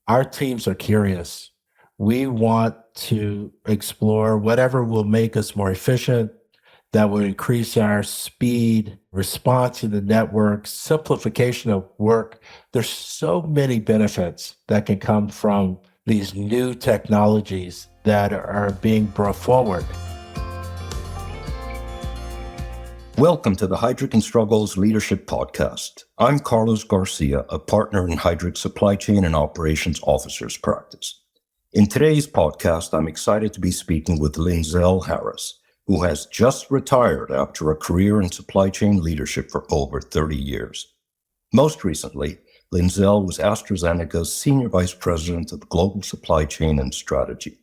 Our teams are curious. We want to explore whatever will make us more efficient, that will increase our speed, response to the network, simplification of work. There's so many benefits that can come from these new technologies that are being brought forward. Welcome to the Heidrick and Struggles Leadership Podcast. I'm Carlos Garcia, a partner in Heidrick's Supply Chain and Operations Officers Practice. In today's podcast, I'm excited to be speaking with Linzell Harris, who has just retired after a career in supply chain leadership for over 30 years. Most recently, Linzell was AstraZeneca's Senior Vice President of Global Supply Chain and Strategy.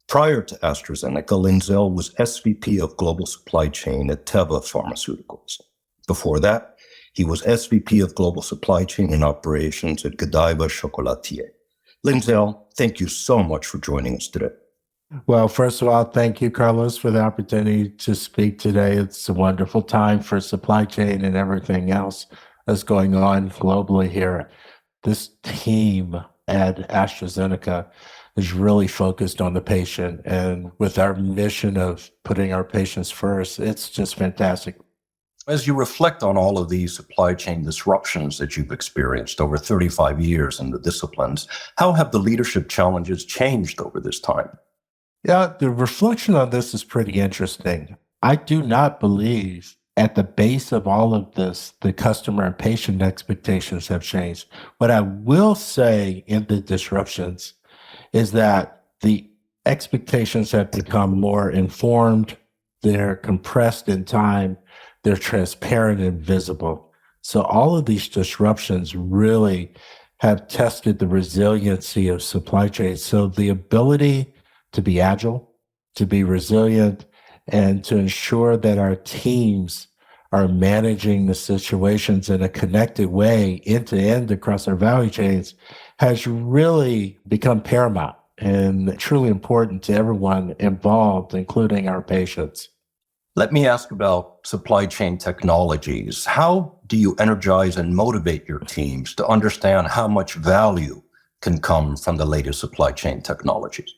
Prior to AstraZeneca, Linzell was SVP of Global Supply Chain at Teva Pharmaceuticals. Before that, he was SVP of Global Supply Chain and Operations at Godiva Chocolatier. Linzell, thank you so much for joining us today. Well, first of all, thank you, Carlos, for the opportunity to speak today. It's a wonderful time for supply chain and everything else that's going on globally here. This team at AstraZeneca is really focused on the patient, and with our mission of putting our patients first, it's just fantastic. As you reflect on all of these supply chain disruptions that you've experienced over 35 years in the disciplines, how have the leadership challenges changed over this time? Yeah, the reflection on this is pretty interesting. I do not believe at the base of all of this, the customer and patient expectations have changed. What I will say in the disruptions is that the expectations have become more informed, they're compressed in time, they're transparent and visible. So all of these disruptions really have tested the resiliency of supply chains. So the ability to be agile, to be resilient, and to ensure that our teams are managing the situations in a connected way end to end across our value chains has really become paramount and truly important to everyone involved, including our patients. Let me ask about supply chain technologies. How do you energize and motivate your teams to understand how much value can come from the latest supply chain technologies?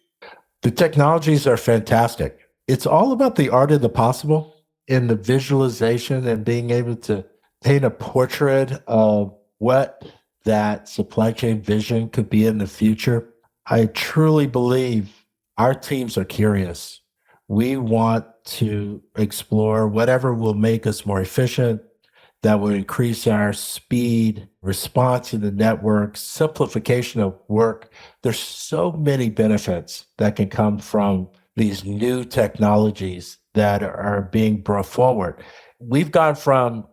The technologies are fantastic. It's all about the art of the possible in the visualization and being able to paint a portrait of what that supply chain vision could be in the future. I truly believe our teams are curious. We want to explore whatever will make us more efficient, that will increase our speed, response to the network, simplification of work. There's so many benefits that can come from these new technologies that are being brought forward. We've gone from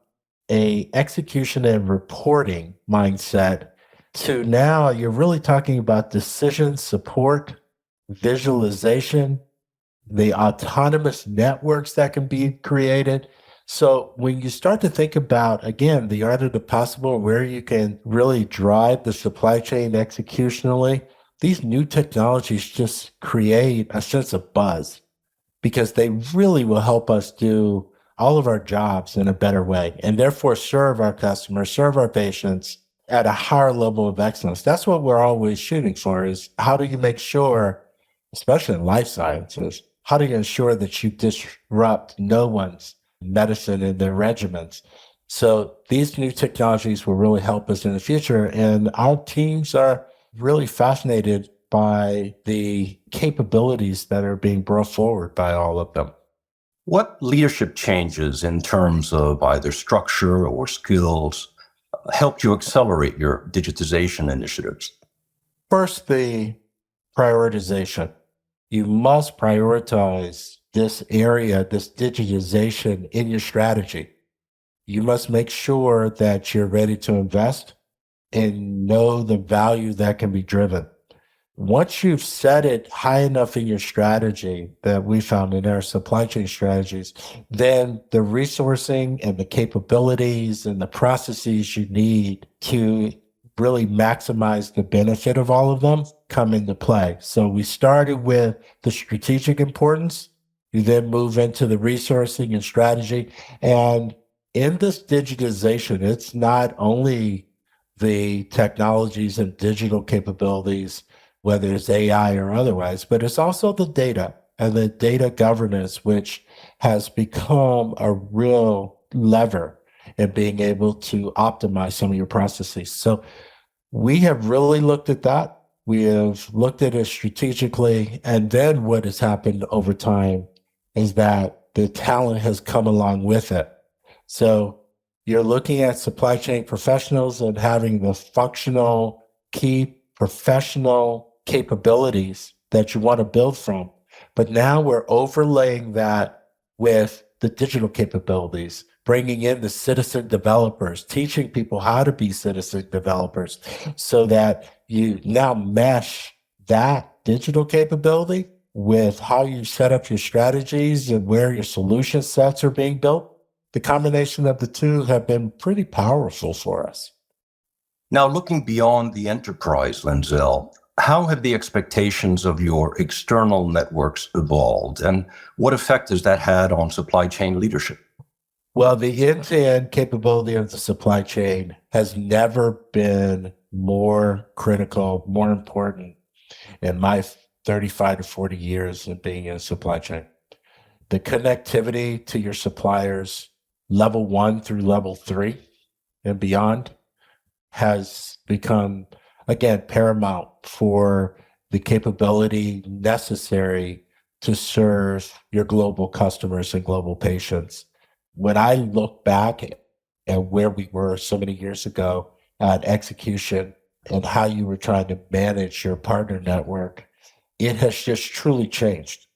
a execution and reporting mindset to now you're really talking about decision support, visualization, the autonomous networks that can be created. So when you start to think about, again, the art of the possible, where you can really drive the supply chain executionally, these new technologies just create a sense of buzz because they really will help us do all of our jobs in a better way and therefore serve our customers, serve our patients at a higher level of excellence. That's what we're always shooting for is how do you make sure, especially in life sciences, how do you ensure that you disrupt no one's medicine and their regimens? So these new technologies will really help us in the future. And our teams are really fascinated by the capabilities that are being brought forward by all of them. What leadership changes in terms of either structure or skills helped you accelerate your digitization initiatives? First, the prioritization. You must prioritize this area, this digitization in your strategy. You must make sure that you're ready to invest and know the value that can be driven. Once you've set it high enough in your strategy that we found in our supply chain strategies, then the resourcing and the capabilities and the processes you need to really maximize the benefit of all of them come into play. So we started with the strategic importance. You then move into the resourcing and strategy. And in this digitization, it's not only the technologies and digital capabilities, whether it's AI or otherwise, but it's also the data and the data governance, which has become a real lever in being able to optimize some of your processes. So we have really looked at that. We have looked at it strategically. And then what has happened over time is that the talent has come along with it. So you're looking at supply chain professionals and having the functional, key professional capabilities that you want to build from. But now we're overlaying that with the digital capabilities, bringing in the citizen developers, teaching people how to be citizen developers so that you now mesh that digital capability with how you set up your strategies and where your solution sets are being built. The combination of the two have been pretty powerful for us. Now, looking beyond the enterprise, Linzell, how have the expectations of your external networks evolved, and what effect has that had on supply chain leadership? Well, the end-to-end capability of the supply chain has never been more critical, more important in my 35 to 40 years of being in supply chain. The connectivity to your suppliers, level 1 through level 3 and beyond, has become, again, paramount for the capability necessary to serve your global customers and global patients. When I look back at where we were so many years ago at execution and how you were trying to manage your partner network, it has just truly changed.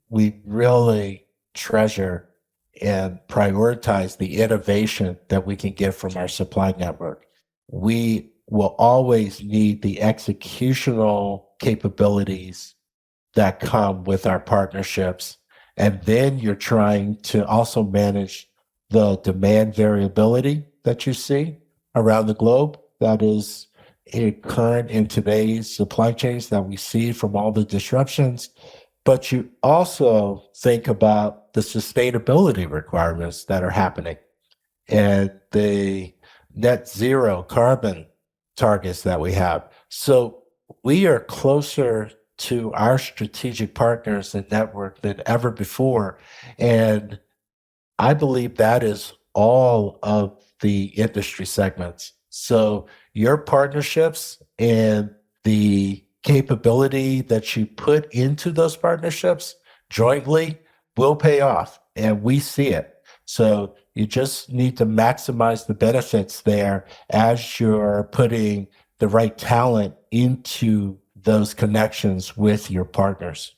We really treasure and prioritize the innovation that we can get from our supply network. We will always need the executional capabilities that come with our partnerships. And then you're trying to also manage the demand variability that you see around the globe that is current in today's supply chains that we see from all the disruptions. But you also think about the sustainability requirements that are happening and the net zero carbon targets that we have. So we are closer to our strategic partners and network than ever before. And I believe that is all of the industry segments. So your partnerships and the capability that you put into those partnerships jointly will pay off, and we see it. So you just need to maximize the benefits there as you're putting the right talent into those connections with your partners.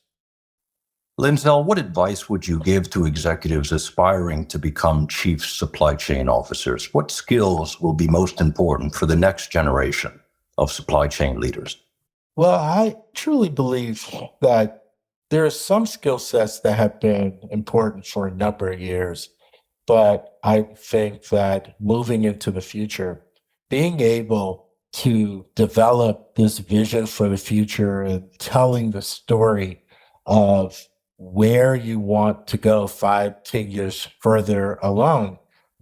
Linzell, what advice would you give to executives aspiring to become chief supply chain officers? What skills will be most important for the next generation of supply chain leaders? Well, I truly believe that there are some skill sets that have been important for a number of years, but I think that moving into the future, being able to develop this vision for the future and telling the story of where you want to go 5, 10 years further along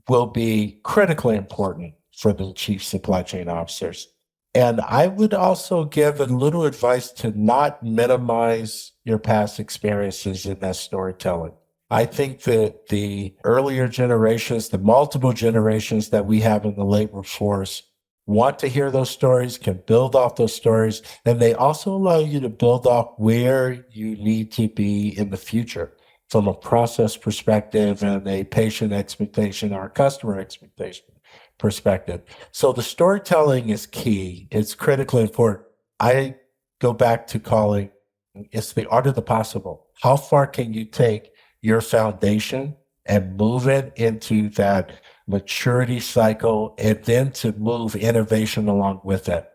will be critically important for the chief supply chain officers. And I would also give a little advice to not minimize your past experiences in that storytelling. I think that the earlier generations, the multiple generations that we have in the labor force, want to hear those stories, can build off those stories, and they also allow you to build off where you need to be in the future from a process perspective and a patient expectation or a customer expectation perspective. So the storytelling is key. It's critically important. I go back to calling it's the art of the possible. How far can you take your foundation and move it into that maturity cycle and then to move innovation along with it?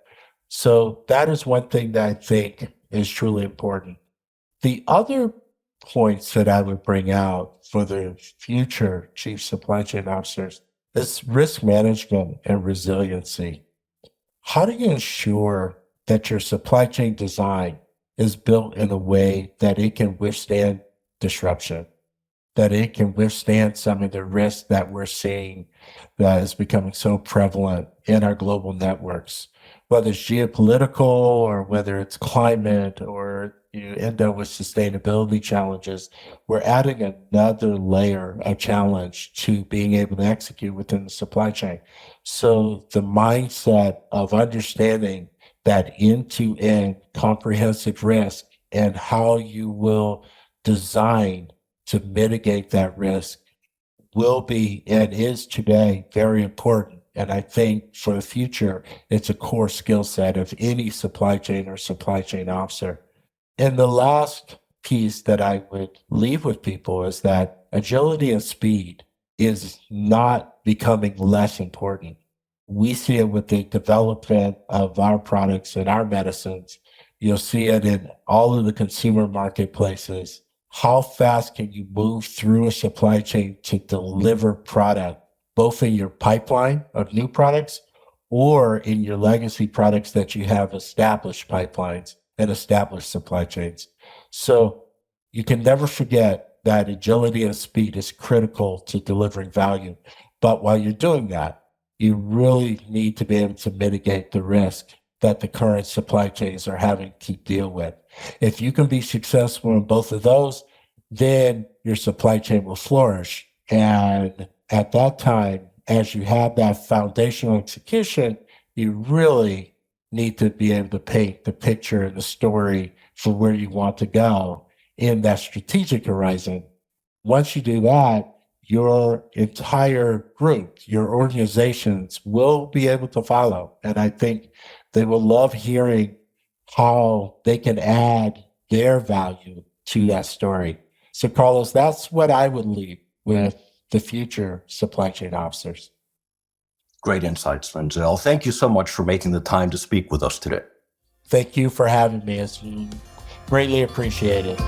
So that is one thing that I think is truly important. The other points that I would bring out for the future chief supply chain officers is risk management and resiliency. How do you ensure that your supply chain design is built in a way that it can withstand disruption? that it can withstand some of the risks that we're seeing that is becoming so prevalent in our global networks, whether it's geopolitical or whether it's climate or you end up with sustainability challenges. We're adding another layer of challenge to being able to execute within the supply chain. So the mindset of understanding that end-to-end comprehensive risk and how you will design to mitigate that risk will be and is today very important. And I think for the future, it's a core skill set of any supply chain or supply chain officer. And the last piece that I would leave with people is that agility and speed is not becoming less important. We see it with the development of our products and our medicines. You'll see it in all of the consumer marketplaces. How fast can you move through a supply chain to deliver product, both in your pipeline of new products or in your legacy products that you have established pipelines and established supply chains? So you can never forget that agility and speed is critical to delivering value. But while you're doing that, you really need to be able to mitigate the risk that the current supply chains are having to deal with. If you can be successful in both of those, then your supply chain will flourish. And at that time, as you have that foundational execution, you really need to be able to paint the picture and the story for where you want to go in that strategic horizon. Once you do that, your entire group, your organizations will be able to follow. And I think they will love hearing how they can add their value to that story. So, Carlos, that's what I would leave with the future supply chain officers. Great insights, Linzell. Thank you so much for making the time to speak with us today. Thank you for having me. It's greatly appreciated.